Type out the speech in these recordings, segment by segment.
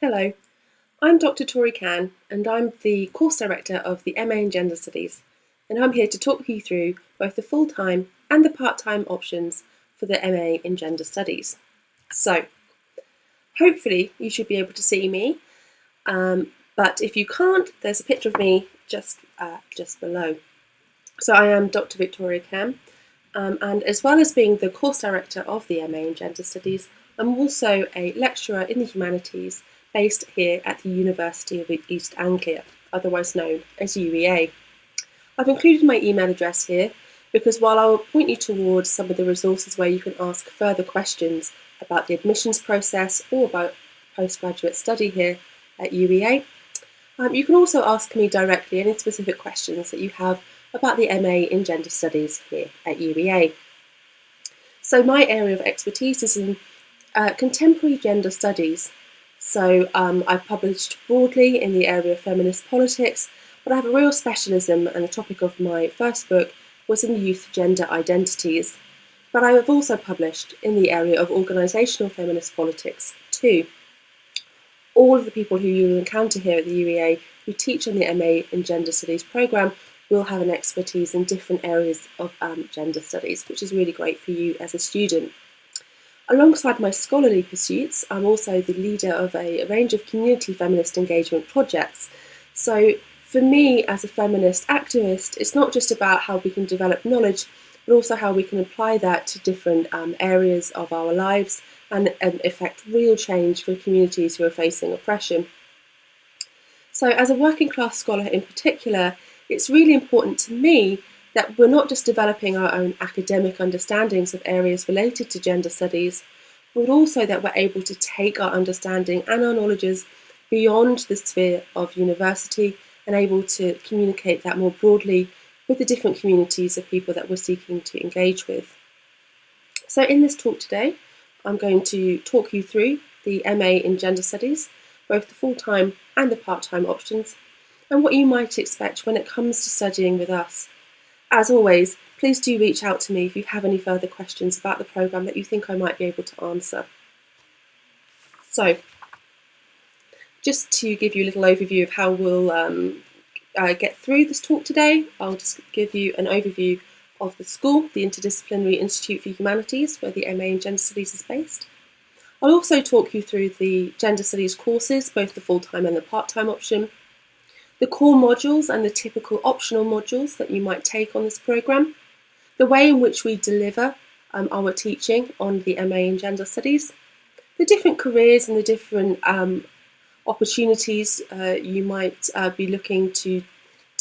Hello, I'm Dr. Tori Can, and I'm the course director of the MA in Gender Studies, and I'm here to talk you through both the full-time and the part-time options for the MA in Gender Studies. So, hopefully you should be able to see me, but if you can't, there's a picture of me just below. So I am Dr. Victoria Can, and as well as being the course director of the MA in Gender Studies, I'm also a lecturer in the humanities based here at the University of East Anglia, otherwise known as UEA. I've included my email address here because while I'll point you towards some of the resources where you can ask further questions about the admissions process or about postgraduate study here at UEA, you can also ask me directly any specific questions that you have about the MA in Gender Studies here at UEA. So my area of expertise is in contemporary gender studies. So I've published broadly in the area of feminist politics, but I have a real specialism, and the topic of my first book was in youth gender identities. But I have also published in the area of organisational feminist politics too. All of the people who you will encounter here at the UEA who teach on the MA in Gender Studies programme will have an expertise in different areas of gender studies, which is really great for you as a student. Alongside my scholarly pursuits, I'm also the leader of a range of community feminist engagement projects. So for me as a feminist activist, it's not just about how we can develop knowledge, but also how we can apply that to different areas of our lives and effect real change for communities who are facing oppression. So as a working class scholar in particular, it's really important to me that we're not just developing our own academic understandings of areas related to gender studies, but also that we're able to take our understanding and our knowledges beyond the sphere of university and able to communicate that more broadly with the different communities of people that we're seeking to engage with. So in this talk today, I'm going to talk you through the MA in Gender Studies, both the full-time and the part-time options, and what you might expect when it comes to studying with us. As always, please do reach out to me if you have any further questions about the programme that you think I might be able to answer. So, just to give you a little overview of how we'll get through this talk today, I'll just give you an overview of the school, the Interdisciplinary Institute for Humanities, where the MA in Gender Studies is based. I'll also talk you through the Gender Studies courses, both the full-time and the part-time option, the core modules and the typical optional modules that you might take on this programme, the way in which we deliver our teaching on the MA in Gender Studies, the different careers and the different opportunities you might be looking to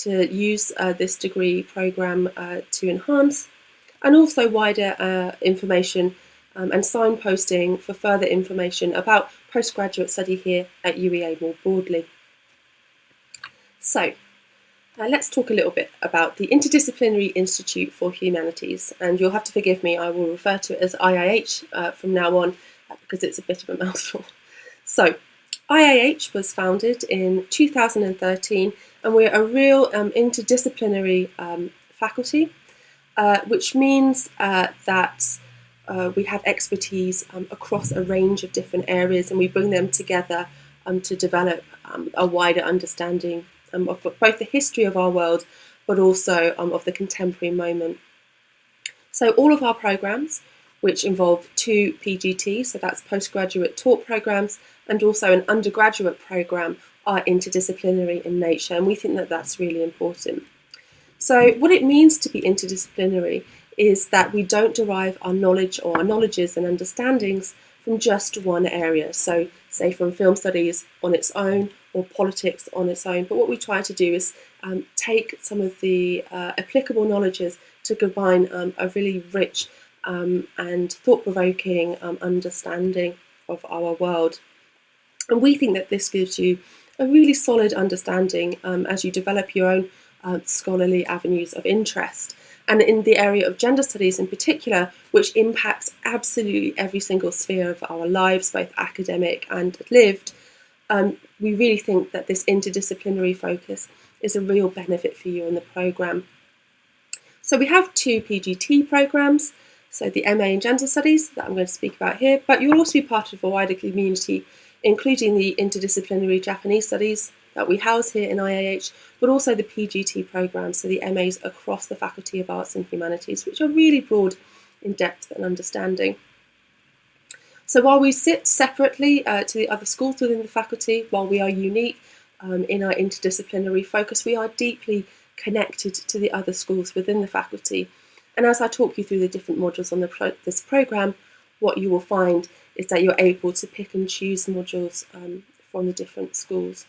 use this degree programme to enhance, and also wider information and signposting for further information about postgraduate study here at UEA more broadly. So, let's talk a little bit about the Interdisciplinary Institute for Humanities, and you'll have to forgive me, I will refer to it as IIH from now on because it's a bit of a mouthful. So, IIH was founded in 2013, and we're a real interdisciplinary faculty, which means that we have expertise across a range of different areas, and we bring them together to develop a wider understanding of both the history of our world, but also of the contemporary moment. So all of our programmes, which involve 2 PGTs, so that's postgraduate taught programmes, and also an undergraduate programme, are interdisciplinary in nature, and we think that that's really important. So what it means to be interdisciplinary is that we don't derive our knowledge or our knowledges and understandings from just one area, so say from film studies on its own or politics on its own, but what we try to do is take some of the applicable knowledges to combine a really rich and thought-provoking understanding of our world. And we think that this gives you a really solid understanding as you develop your own scholarly avenues of interest. And in the area of gender studies in particular, which impacts absolutely every single sphere of our lives, both academic and lived, we really think that this interdisciplinary focus is a real benefit for you in the programme. So we have 2 PGT programmes, so the MA in Gender Studies that I'm going to speak about here, but you'll also be part of a wider community including the interdisciplinary Japanese studies that we house here in IAH, but also the PGT programme, so the MAs across the Faculty of Arts and Humanities, which are really broad in depth and understanding. So while we sit separately to the other schools within the faculty, while we are unique in our interdisciplinary focus, we are deeply connected to the other schools within the faculty. And as I talk you through the different modules on this programme, what you will find is that you're able to pick and choose modules from the different schools.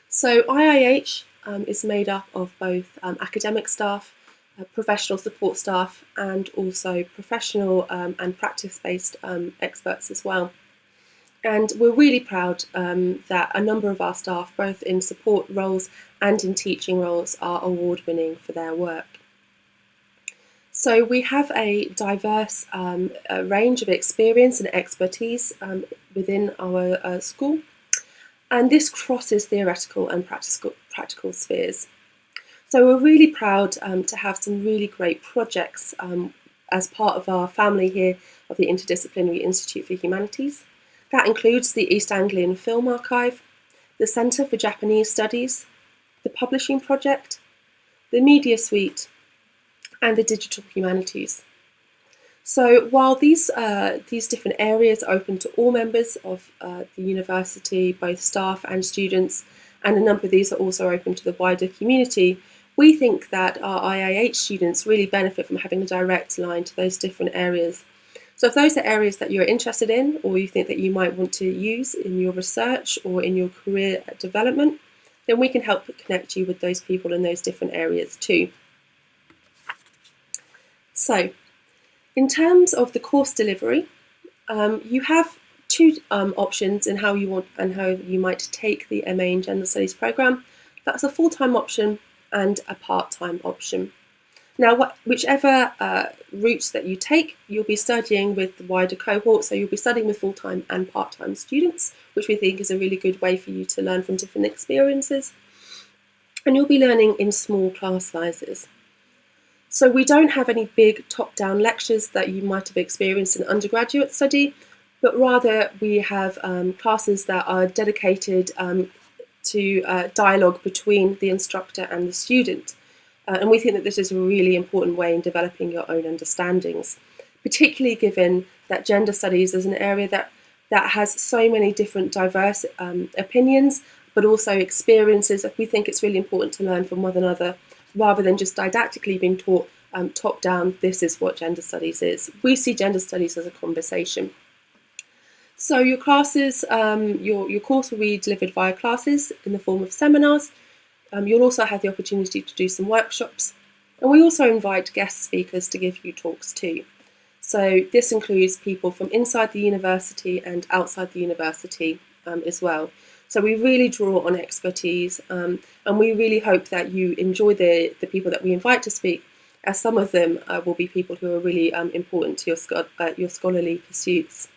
So IIH is made up of both academic staff, professional support staff, and also professional and practice-based experts as well. And we're really proud that a number of our staff, both in support roles and in teaching roles, are award-winning for their work. So we have a diverse range of experience and expertise within our school, and this crosses theoretical and practical spheres. So we're really proud to have some really great projects as part of our family here of the Interdisciplinary Institute for Humanities. That includes the East Anglian Film Archive, the Centre for Japanese Studies, the Publishing Project, the Media Suite, and the Digital Humanities. So while these different areas are open to all members of the university, both staff and students, and a number of these are also open to the wider community, we think that our IIH students really benefit from having a direct line to those different areas. So if those are areas that you're interested in, or you think that you might want to use in your research or in your career development, then we can help connect you with those people in those different areas too. So, in terms of the course delivery, you have two options in how you might take the MA in Gender Studies programme. That's a full-time option and a part-time option. Now, whichever route that you take, you'll be studying with the wider cohort, so you'll be studying with full-time and part-time students, which we think is a really good way for you to learn from different experiences. And you'll be learning in small class sizes. So we don't have any big top-down lectures that you might have experienced in undergraduate study, but rather we have classes that are dedicated to dialogue between the instructor and the student. And we think that this is a really important way in developing your own understandings, particularly given that gender studies is an area that has so many different diverse opinions, but also experiences. We think it's really important to learn from one another, rather than just didactically being taught top down, this is what gender studies is. We see gender studies as a conversation. So your classes, your course will be delivered via classes in the form of seminars. You'll also have the opportunity to do some workshops. And we also invite guest speakers to give you talks too. So this includes people from inside the university and outside the university as well. So we really draw on expertise, and we really hope that you enjoy the people that we invite to speak, as some of them will be people who are really important to your scholarly pursuits.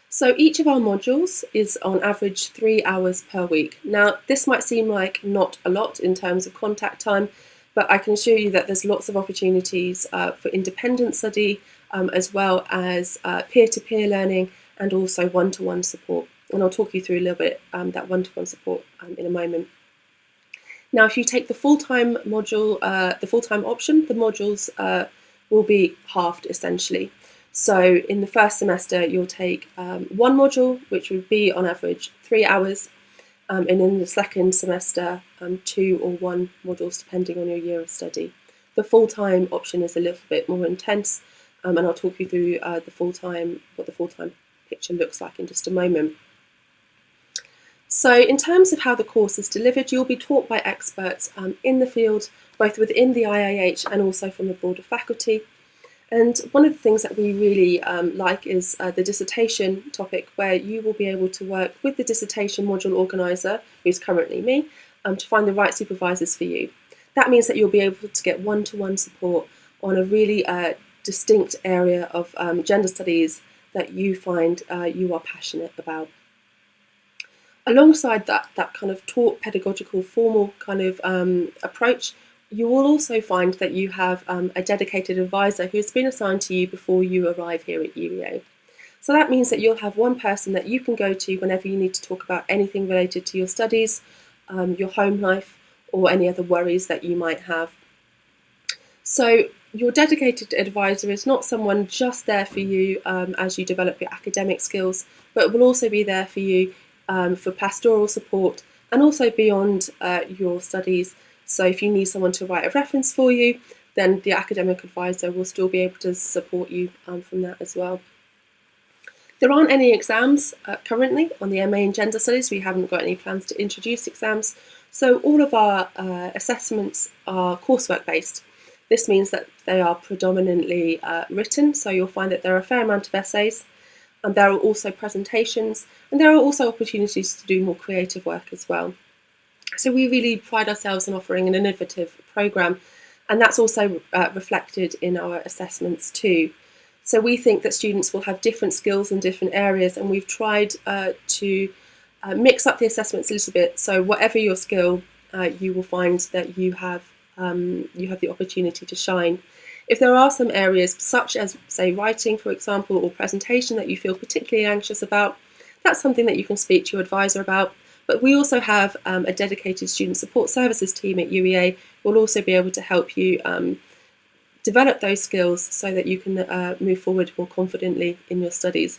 So each of our modules is on average 3 hours per week. Now, this might seem like not a lot in terms of contact time, but I can assure you that there's lots of opportunities for independent study, as well as peer-to-peer learning and also one-to-one support. And I'll talk you through a little bit that one-to-one support in a moment. Now, if you take the full-time module, the full-time option, the modules will be halved essentially. So in the first semester, you'll take one module, which would be on average 3 hours, and in the second semester, 2 or 1 modules, depending on your year of study. The full-time option is a little bit more intense, and I'll talk you through what the full-time picture looks like in just a moment. So in terms of how the course is delivered, you'll be taught by experts in the field, both within the IIH and also from the broader faculty. And one of the things that we really like is the dissertation topic, where you will be able to work with the dissertation module organiser, who's currently me, to find the right supervisors for you. That means that you'll be able to get one-to-one support on a really distinct area of gender studies that you find you are passionate about. Alongside that kind of taught pedagogical formal kind of approach, you will also find that you have a dedicated advisor who's been assigned to you before you arrive here at UEA. So that means that you'll have one person that you can go to whenever you need to talk about anything related to your studies, your home life, or any other worries that you might have. So your dedicated advisor is not someone just there for you as you develop your academic skills, but will also be there for you for pastoral support and also beyond your studies. So if you need someone to write a reference for you, then the academic advisor will still be able to support you from that as well. There aren't any exams currently on the MA in Gender Studies. We haven't got any plans to introduce exams. So all of our assessments are coursework based. This means that they are predominantly written, so you'll find that there are a fair amount of essays, and there are also presentations, and there are also opportunities to do more creative work as well. So we really pride ourselves on offering an innovative programme, and that's also reflected in our assessments too. So we think that students will have different skills in different areas, and we've tried to mix up the assessments a little bit. So whatever your skill, you will find that you have the opportunity to shine. If there are some areas, such as, say, writing, for example, or presentation that you feel particularly anxious about, that's something that you can speak to your advisor about. But we also have a dedicated student support services team at UEA who will also be able to help you develop those skills so that you can move forward more confidently in your studies.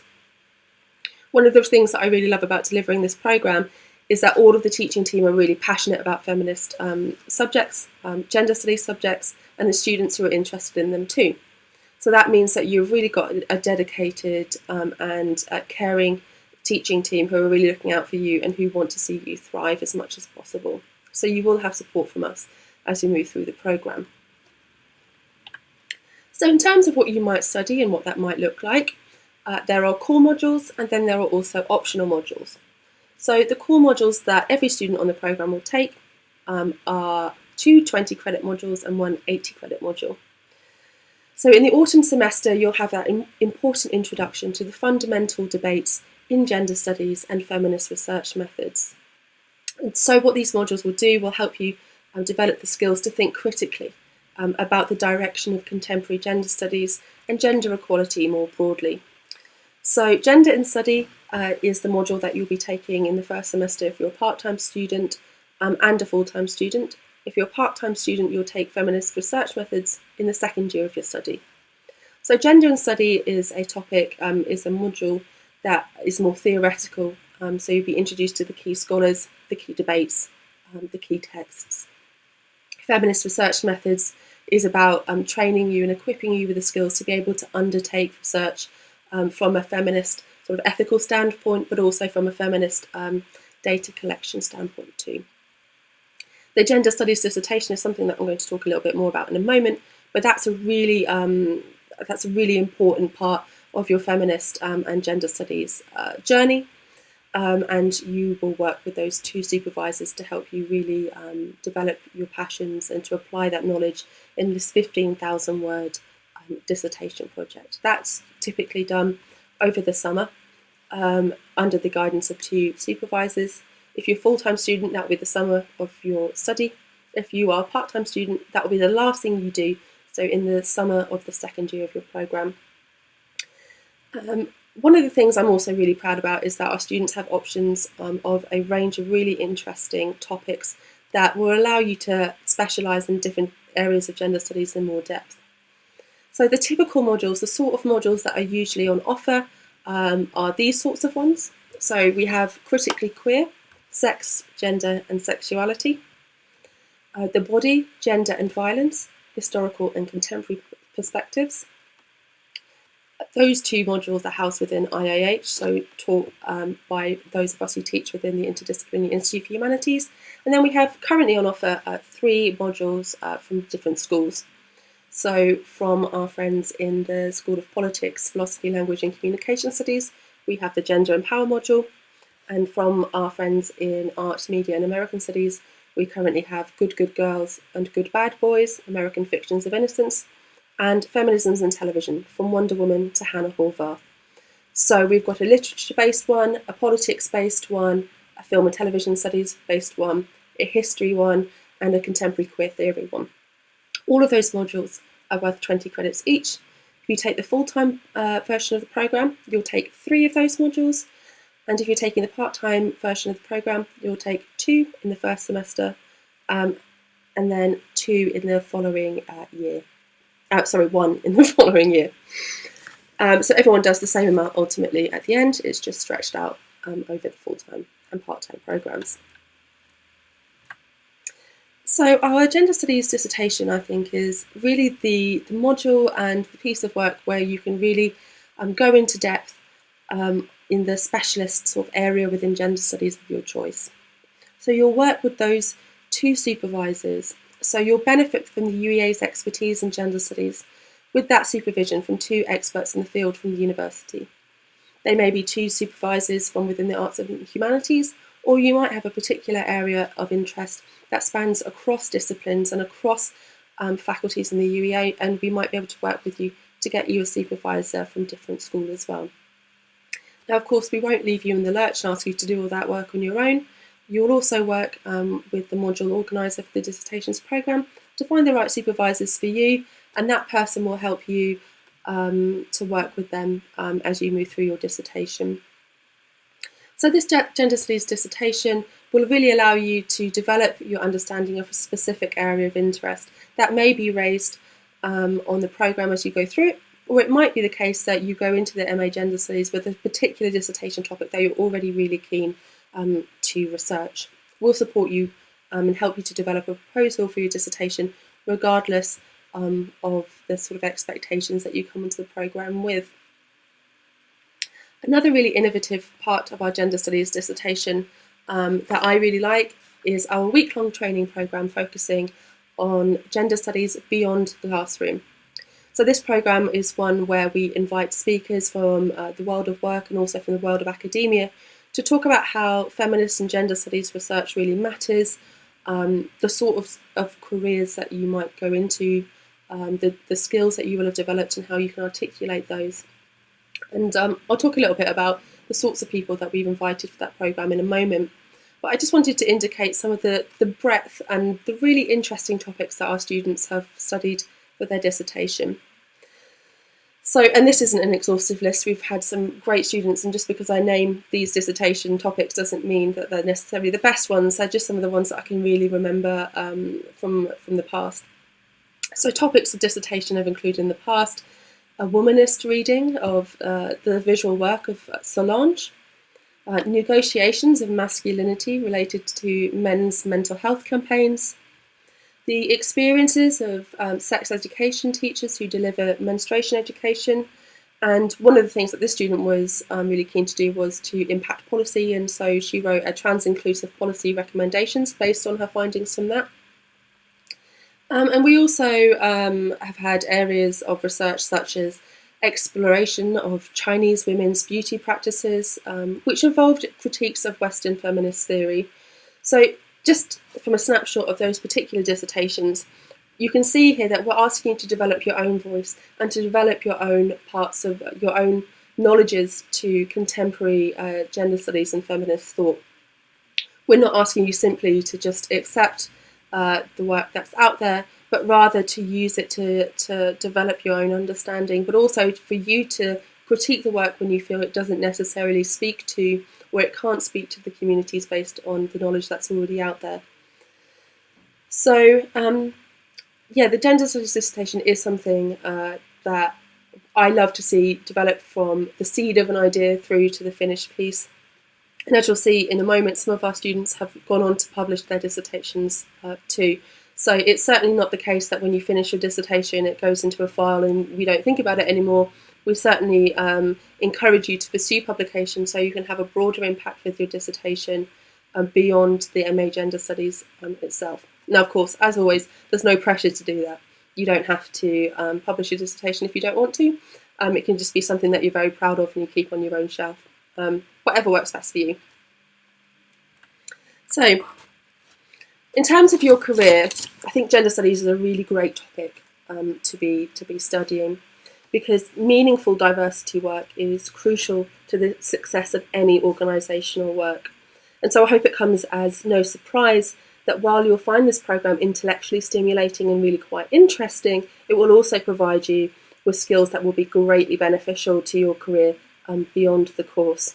One of the things that I really love about delivering this programme is that all of the teaching team are really passionate about feminist subjects, gender studies subjects, and the students who are interested in them too. So that means that you've really got a dedicated and caring teaching team who are really looking out for you and who want to see you thrive as much as possible. So you will have support from us as you move through the programme. So in terms of what you might study and what that might look like, there are core modules and then there are also optional modules. So the core modules that every student on the programme will take are 2 20-credit modules and 1 80-credit module. So in the autumn semester, you'll have that important introduction to the fundamental debates in gender studies and feminist research methods. And so what these modules will do will help you develop the skills to think critically about the direction of contemporary gender studies and gender equality more broadly. So Gender in Study is the module that you'll be taking in the first semester if you're a part-time student and a full-time student. If you're a part-time student, you'll take feminist research methods in the second year of your study. So Gender in Study is a topic, is a module that is more theoretical. So you'll be introduced to the key scholars, the key debates, the key texts. Feminist research methods is about training you and equipping you with the skills to be able to undertake research from a feminist sort of ethical standpoint, but also from a feminist data collection standpoint too. The gender studies dissertation is something that I'm going to talk a little bit more about in a moment, but that's a really important part of your feminist and gender studies journey. And you will work with those 2 supervisors to help you really develop your passions and to apply that knowledge in this 15,000 word dissertation project. That's typically done over the summer under the guidance of 2 supervisors. If you're a full-time student, that will be the summer of your study. If you are a part-time student, that will be the last thing you do, so in the summer of the second year of your programme. One of the things I'm also really proud about is that our students have options of a range of really interesting topics that will allow you to specialise in different areas of gender studies in more depth. So the typical modules, the sort of modules that are usually on offer are these sorts of ones. So we have Critically Queer, Sex, Gender and Sexuality, The Body, Gender and Violence, Historical and Contemporary Perspectives. Those 2 modules are housed within IAH, so taught by those of us who teach within the Interdisciplinary Institute for Humanities. And then we have currently on offer 3 modules from different schools. So from our friends in the School of Politics, Philosophy, Language and Communication Studies, we have the Gender and Power module. And from our friends in Art, Media and American Studies, we currently have Good Good Girls and Good Bad Boys, American Fictions of Innocence, and Feminisms in Television, from Wonder Woman to Hannah Horvath. So we've got a literature-based one, a politics-based one, a film and television studies-based one, a history one, and a contemporary queer theory one. All of those modules are worth 20 credits each. If you take the full-time version of the programme, you'll take 3 of those modules, and if you're taking the part-time version of the programme, you'll take 2 in the first semester, and then 2 in the following year. 1 in the following year. So everyone does the same amount ultimately at the end. It's just stretched out over the full-time and part-time programmes. So our gender studies dissertation, I think, is really the module and the piece of work where you can really go into depth in the specialist sort of area within gender studies of your choice. So you'll work with those 2 supervisors. So you'll benefit from the UEA's expertise in gender studies with that supervision from 2 experts in the field from the university. They may be 2 supervisors from within the arts and humanities, or you might have a particular area of interest that spans across disciplines and across faculties in the UEA, and we might be able to work with you to get you a supervisor from different schools as well. Now, of course, we won't leave you in the lurch and ask you to do all that work on your own. You'll also work with the module organiser for the dissertations programme to find the right supervisors for you, and that person will help you to work with them as you move through your dissertation. So this gender studies dissertation will really allow you to develop your understanding of a specific area of interest that may be raised on the programme as you go through it, or it might be the case that you go into the MA Gender Studies with a particular dissertation topic that you're already really keen to research. We'll support you and help you to develop a proposal for your dissertation regardless of the sort of expectations that you come into the programme with. Another really innovative part of our gender studies dissertation that I really like is our week-long training programme focusing on gender studies beyond the classroom. So this programme is one where we invite speakers from the world of work and also from the world of academia to talk about how feminist and gender studies research really matters, the sort of careers that you might go into, the skills that you will have developed and how you can articulate those. And I'll talk a little bit about the sorts of people that we've invited for that programme in a moment. But I just wanted to indicate some of the breadth and the really interesting topics that our students have studied for their dissertation. So, and this isn't an exhaustive list, we've had some great students, and just because I name these dissertation topics doesn't mean that they're necessarily the best ones, they're just some of the ones that I can really remember from the past. So topics of dissertation have included in the past a womanist reading of the visual work of Solange, negotiations of masculinity related to men's mental health campaigns, the experiences of sex education teachers who deliver menstruation education, and one of the things that this student was really keen to do was to impact policy, and so she wrote a trans-inclusive policy recommendations based on her findings from that. And we also have had areas of research such as exploration of Chinese women's beauty practices, which involved critiques of Western feminist theory. So just from a snapshot of those particular dissertations, you can see here that we're asking you to develop your own voice and to develop your own parts of your own knowledges to contemporary gender studies and feminist thought. We're not asking you simply to just accept the work that's out there, but rather to use it to develop your own understanding, but also for you to critique the work when you feel it doesn't necessarily speak to, or it can't speak to the communities based on the knowledge that's already out there. So, yeah, the gender studies dissertation is something that I love to see develop from the seed of an idea through to the finished piece. And as you'll see in a moment, some of our students have gone on to publish their dissertations too. So it's certainly not the case that when you finish your dissertation it goes into a file and we don't think about it anymore. We certainly encourage you to pursue publication so you can have a broader impact with your dissertation beyond the MA Gender Studies itself. Now, of course, as always, there's no pressure to do that. You don't have to publish your dissertation if you don't want to. It can just be something that you're very proud of and you keep on your own shelf. Whatever works best for you. So, in terms of your career, I think gender studies is a really great topic to be studying, because meaningful diversity work is crucial to the success of any organisational work. And so I hope it comes as no surprise that while you'll find this programme intellectually stimulating and really quite interesting, it will also provide you with skills that will be greatly beneficial to your career beyond the course.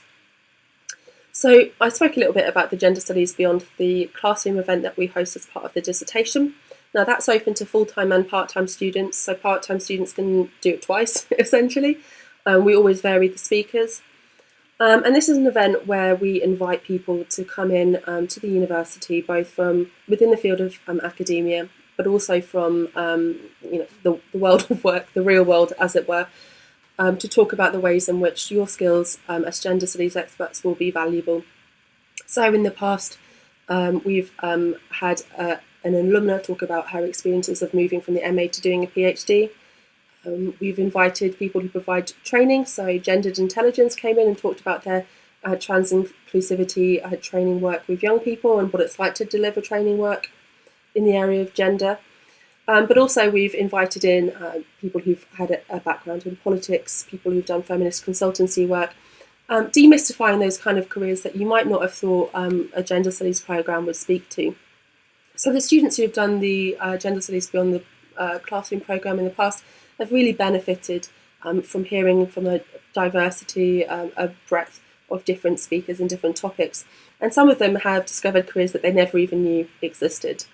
So I spoke a little bit about the Gender Studies Beyond the Classroom event that we host as part of the dissertation. Now that's open to full-time and part-time students, so part-time students can do it twice, essentially. We always vary the speakers. And this is an event where we invite people to come in to the university, both from within the field of academia, but also from the world of work, the real world, as it were, to talk about the ways in which your skills as gender studies experts will be valuable. So in the past, we've had an alumna talk about her experiences of moving from the MA to doing a PhD. We've invited people who provide training, so Gendered Intelligence came in and talked about their trans inclusivity training work with young people and what it's like to deliver training work in the area of gender. But also we've invited in people who've had a background in politics, people who've done feminist consultancy work, demystifying those kind of careers that you might not have thought a gender studies programme would speak to. So the students who have done the Gender Studies Beyond the Classroom programme in the past have really benefited from hearing from a diversity, a breadth of different speakers and different topics. And some of them have discovered careers that they never even knew existed.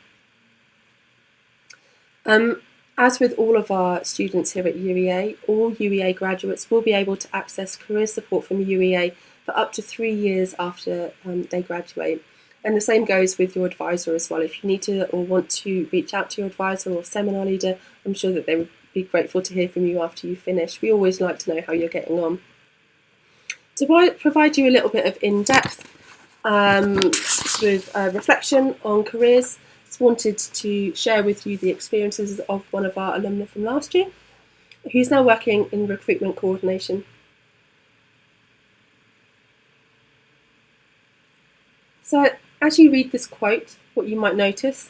As with all of our students here at UEA, all UEA graduates will be able to access career support from UEA for up to 3 years after they graduate. And the same goes with your advisor as well. If you need to or want to reach out to your advisor or seminar leader, I'm sure that they would be grateful to hear from you after you finish. We always like to know how you're getting on. To provide you a little bit of in-depth reflection on careers, just wanted to share with you the experiences of one of our alumni from last year, who's now working in recruitment coordination. So as you read this quote, what you might notice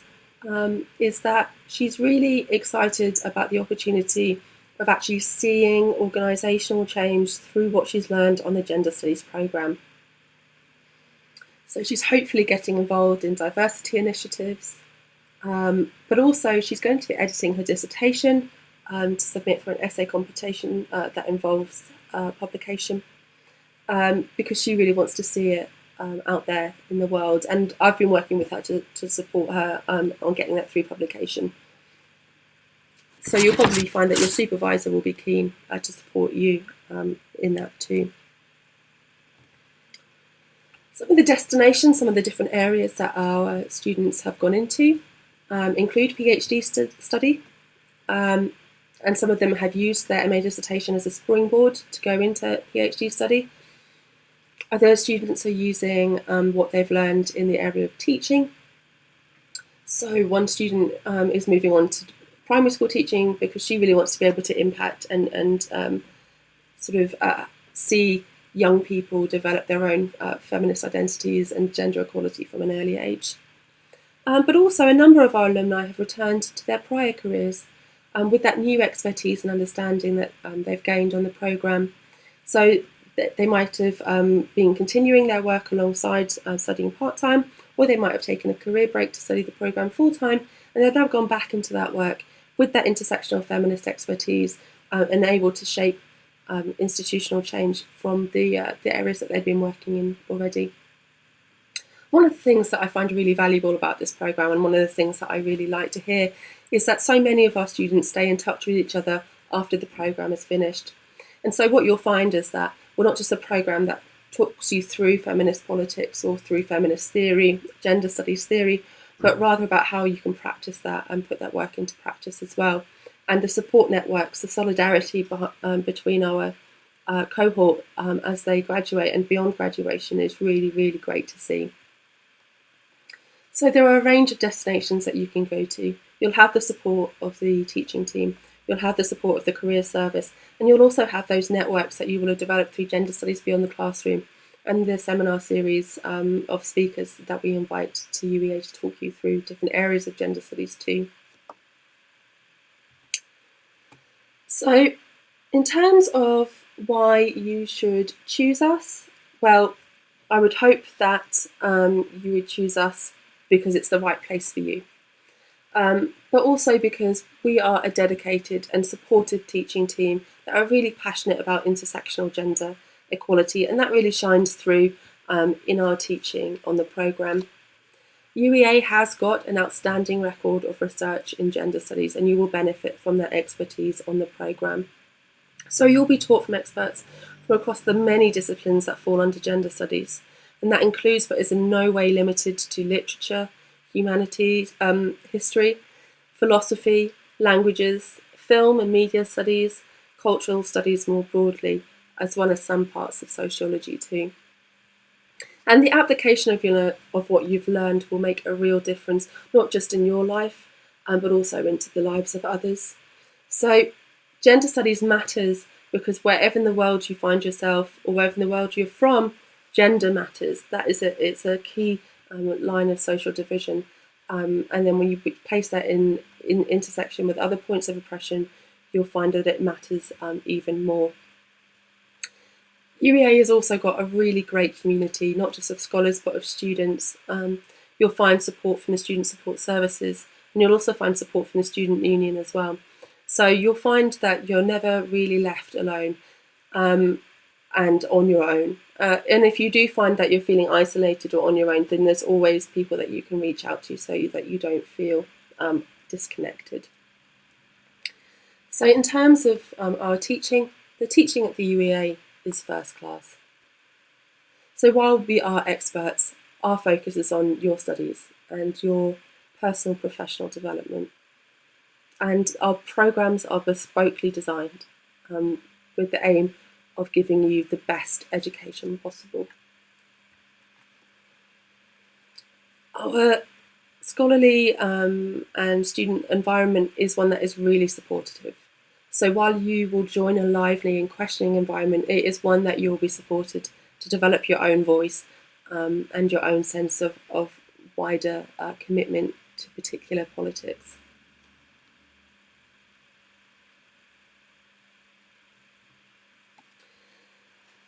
is that she's really excited about the opportunity of actually seeing organisational change through what she's learned on the Gender Studies programme. So she's hopefully getting involved in diversity initiatives, but also she's going to be editing her dissertation to submit for an essay competition that involves publication, because she really wants to see it out there in the world, and I've been working with her to support her on getting that through publication. So you'll probably find that your supervisor will be keen to support you in that too. Some of the destinations, some of the different areas that our students have gone into include PhD study, and some of them have used their MA dissertation as a springboard to go into PhD study. Other students are using what they've learned in the area of teaching. So one student is moving on to primary school teaching because she really wants to be able to impact and see young people develop their own feminist identities and gender equality from an early age. But also a number of our alumni have returned to their prior careers with that new expertise and understanding that they've gained on the programme. So they might have been continuing their work alongside studying part-time, or they might have taken a career break to study the programme full-time, and they've now gone back into that work with that intersectional feminist expertise and able to shape institutional change from the areas that they've been working in already. One of the things that I find really valuable about this programme, and one of the things that I really like to hear, is that so many of our students stay in touch with each other after the programme is finished. And so what you'll find is that we're not just a programme that talks you through feminist politics or through feminist theory, gender studies theory, but rather about how you can practice that and put that work into practice as well. And the support networks, the solidarity between our cohort as they graduate and beyond graduation is really, really great to see. So there are a range of destinations that you can go to. You'll have the support of the teaching team, you'll have the support of the career service, and you'll also have those networks that you will have developed through Gender Studies Beyond the Classroom and the seminar series of speakers that we invite to UEA to talk you through different areas of gender studies too. So in terms of why you should choose us, well, I would hope that you would choose us because it's the right place for you. but also because we are a dedicated and supportive teaching team that are really passionate about intersectional gender equality, and that really shines through in our teaching on the programme. UEA has got an outstanding record of research in gender studies, and you will benefit from their expertise on the programme. So you'll be taught from experts from across the many disciplines that fall under gender studies, and that includes but is in no way limited to literature, humanities, history, philosophy, languages, film and media studies, cultural studies more broadly, as well as some parts of sociology too. And the application of what you've learned will make a real difference, not just in your life, but also into the lives of others. So gender studies matters because wherever in the world you find yourself or wherever in the world you're from, gender matters. It's a key line of social division. And then when you place that in intersection with other points of oppression, you'll find that it matters even more. UEA has also got a really great community, not just of scholars, but of students. You'll find support from the Student Support Services, and you'll also find support from the Student Union as well. So you'll find that you're never really left alone and on your own. And if you do find that you're feeling isolated or on your own, then there's always people that you can reach out to so that you don't feel disconnected. So in terms of our teaching, the teaching at the UEA is first class. So while we are experts, our focus is on your studies and your personal professional development. And our programmes are bespokely designed with the aim of giving you the best education possible. Our scholarly and student environment is one that is really supportive. So while you will join a lively and questioning environment, it is one that you will be supported to develop your own voice and your own sense of wider commitment to particular politics.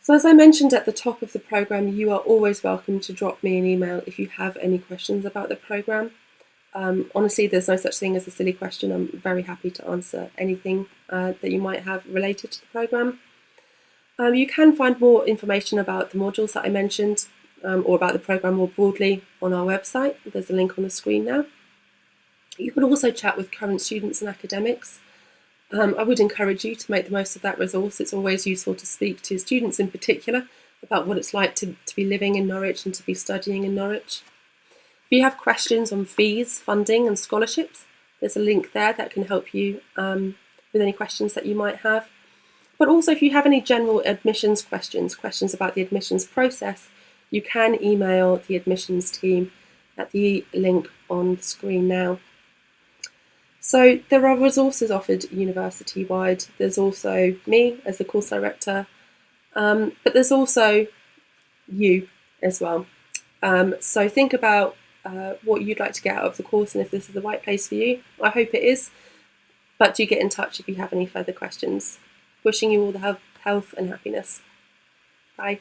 So as I mentioned at the top of the programme, you are always welcome to drop me an email if you have any questions about the programme. Honestly, there's no such thing as a silly question. I'm very happy to answer anything that you might have related to the programme. You can find more information about the modules that I mentioned or about the programme more broadly on our website. There's a link on the screen now. You can also chat with current students and academics. I would encourage you to make the most of that resource. It's always useful to speak to students in particular about what it's like to be living in Norwich and to be studying in Norwich. If you have questions on fees, funding and scholarships, there's a link there that can help you with any questions that you might have. But also if you have any general admissions questions about the admissions process, you can email the admissions team at the link on the screen now. So there are resources offered university-wide. There's also me as the course director, but there's also you as well. So think about what you'd like to get out of the course and if this is the right place for you. I hope it is, but do get in touch if you have any further questions. Wishing you all the health and happiness. Bye.